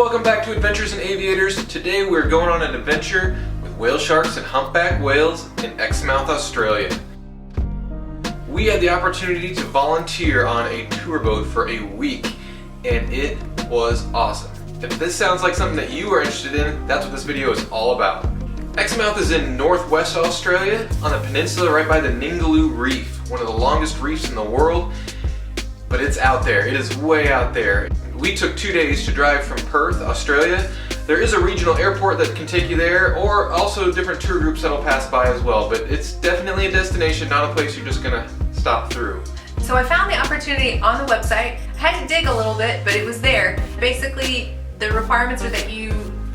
welcome back to Adventures in Aviators. Today we're going on an adventure with whale sharks and humpback whales in Exmouth, Australia. We had the opportunity to volunteer on a tour boat for a week, and it was awesome. If this sounds like something that you are interested in, that's what this video is all about. Exmouth is in northwest Australia on the peninsula right by the Ningaloo Reef, one of the longest reefs in the world, but it's out there. It is way out there. We took 2 days to drive from Perth, Australia. There is a regional airport that can take you there, or also different tour groups that'll pass by as well, but it's definitely a destination, not a place you're just gonna stop through. So I found the opportunity on the website. I had to dig a little bit, but it was there. Basically, the requirements are that you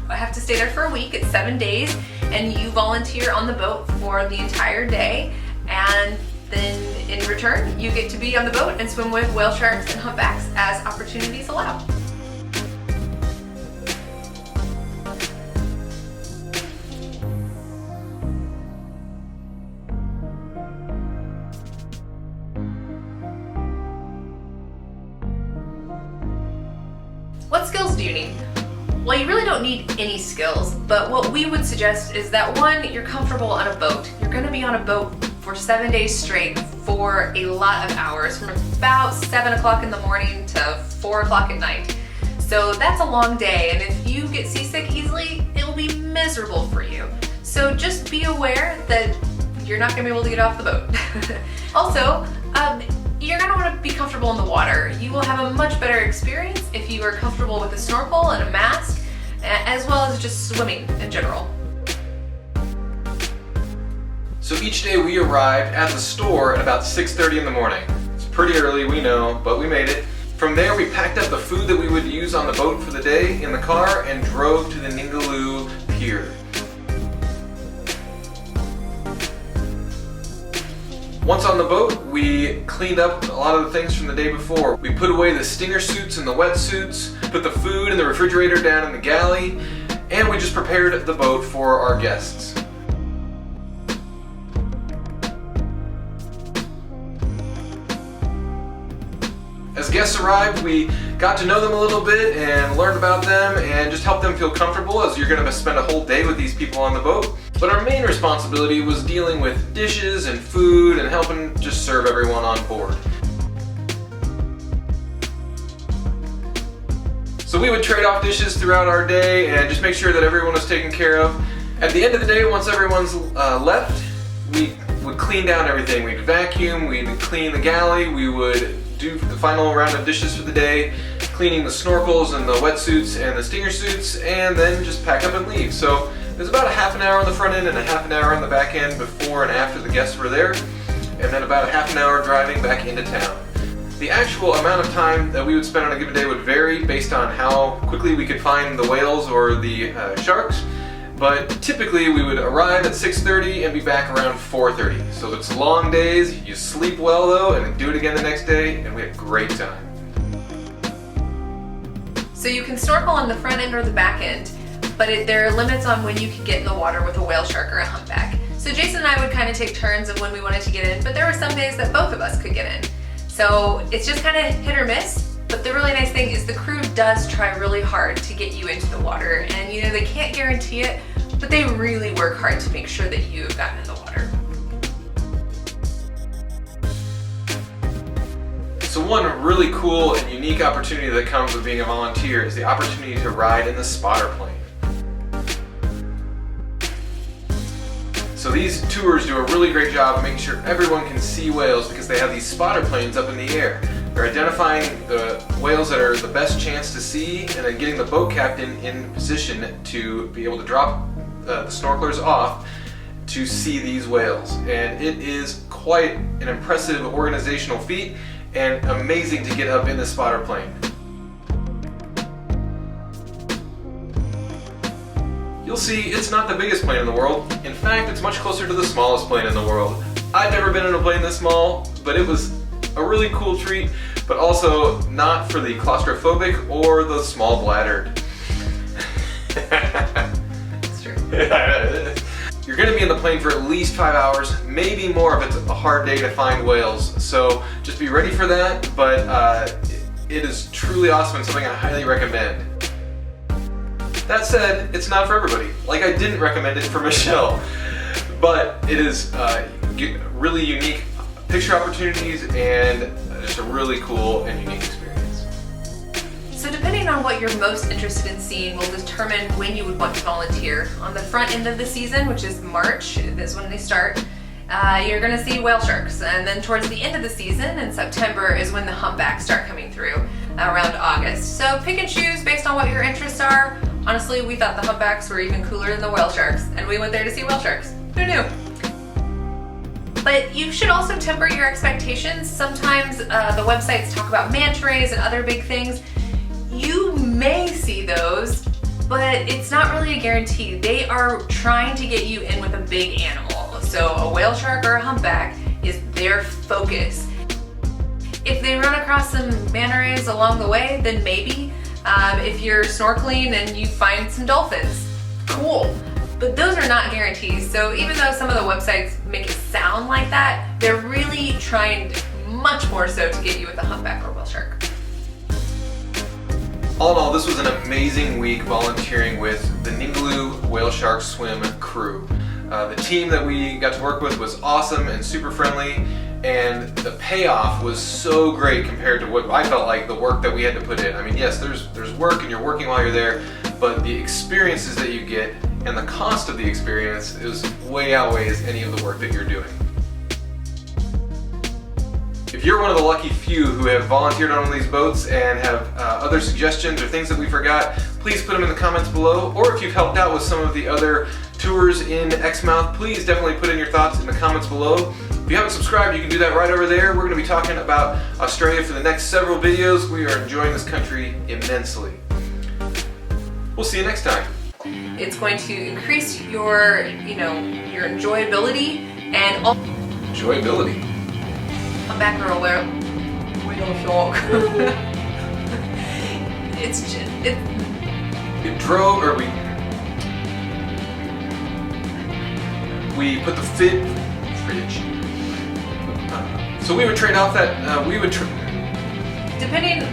have to stay there for a week. It's 7 days, and you volunteer on the boat for the entire day, and then in return, you get to be on the boat and swim with whale sharks and humpbacks as opportunities allow. What skills do you need? Well, you really don't need any skills, but what we would suggest is that one, you're comfortable on a boat. You're gonna be on a boat for 7 days straight for a lot of hours, from about 7 o'clock in the morning to 4 o'clock at night. So that's a long day, and if you get seasick easily, it will be miserable for you. So just be aware that you're not gonna be able to get off the boat. Also, you're gonna wanna be comfortable in the water. You will have a much better experience if you are comfortable with a snorkel and a mask, as well as just swimming in general. So each day we arrived at the store at about 6:30 in the morning. It's pretty early, we know, but we made it. From there we packed up the food that we would use on the boat for the day in the car and drove to the Ningaloo pier. Once on the boat, we cleaned up a lot of the things from the day before. We put away the stinger suits and the wetsuits, put the food in the refrigerator down in the galley, and we just prepared the boat for our guests. As guests arrived, we got to know them a little bit and learned about them and just helped them feel comfortable, as you're going to spend a whole day with these people on the boat. But our main responsibility was dealing with dishes and food and helping just serve everyone on board. So we would trade off dishes throughout our day and just make sure that everyone was taken care of. At the end of the day, once everyone's left, we would clean down everything. We'd vacuum, we'd clean the galley, we would do the final round of dishes for the day, cleaning the snorkels and the wetsuits and the stinger suits, and then just pack up and leave. So there's about a half an hour on the front end and a half an hour on the back end before and after the guests were there, and then about a half an hour driving back into town. The actual amount of time that we would spend on a given day would vary based on how quickly we could find the whales or the sharks, but typically we would arrive at 6:30 and be back around 4:30. So it's long days, you sleep well though, and then do it again the next day, and we had a great time. So you can snorkel on the front end or the back end, but there are limits on when you can get in the water with a whale shark or a humpback. So Jason and I would kind of take turns of when we wanted to get in, but there were some days that both of us could get in. So it's just kind of hit or miss. But the really nice thing is the crew does try really hard to get you into the water, and you know, they can't guarantee it, but they really work hard to make sure that you've gotten in the water. So one really cool and unique opportunity that comes with being a volunteer is the opportunity to ride in the spotter plane. So these tours do a really great job of making sure everyone can see whales because they have these spotter planes up in the air. They're identifying the whales that are the best chance to see, and then getting the boat captain in position to be able to drop the snorkelers off to see these whales. And it is quite an impressive organizational feat and amazing to get up in the spotter plane. You'll see it's not the biggest plane in the world. In fact, it's much closer to the smallest plane in the world. I've never been in a plane this small, but it was a really cool treat, but also not for the claustrophobic or the small bladdered. That's true. You're going to be in the plane for at least 5 hours, maybe more if it's a hard day to find whales. So just be ready for that, but it is truly awesome and something I highly recommend. That said, it's not for everybody. Like, I didn't recommend it for Michelle, but it is really unique picture opportunities and just a really cool and unique experience. So depending on what you're most interested in seeing will determine when you would want to volunteer. On the front end of the season, which is March, is when they start, you're going to see whale sharks, and then towards the end of the season in September is when the humpbacks start coming through around August. So pick and choose based on what your interests are. Honestly, we thought the humpbacks were even cooler than the whale sharks, and we went there to see whale sharks. Who knew? But you should also temper your expectations. Sometimes the websites talk about manta rays and other big things. You may see those, but it's not really a guarantee. They are trying to get you in with a big animal. So a whale shark or a humpback is their focus. If they run across some manta rays along the way, then maybe. If you're snorkeling and you find some dolphins, cool. But those are not guarantees. So even though some of the websites make it sound like that, they're really trying much more so to get you with a humpback or whale shark. All in all, this was an amazing week volunteering with the Ningaloo Whaleshark Swim crew. The team that we got to work with was awesome and super friendly, and the payoff was so great compared to what I felt like the work that we had to put in. I mean, yes, there's work and you're working while you're there, but the experiences that you get and the cost of the experience way outweighs any of the work that you're doing. If you're one of the lucky few who have volunteered on one of these boats and have other suggestions or things that we forgot, please put them in the comments below. Or if you've helped out with some of the other tours in Exmouth, please definitely put in your thoughts in the comments below. If you haven't subscribed, you can do that right over there. We're going to be talking about Australia for the next several videos. We are enjoying this country immensely. We'll see you next time. It's going to increase your, your enjoyability and all. Enjoyability. Humpback or a whale shark. It drove, or we put the fridge. So we would trade off that, depending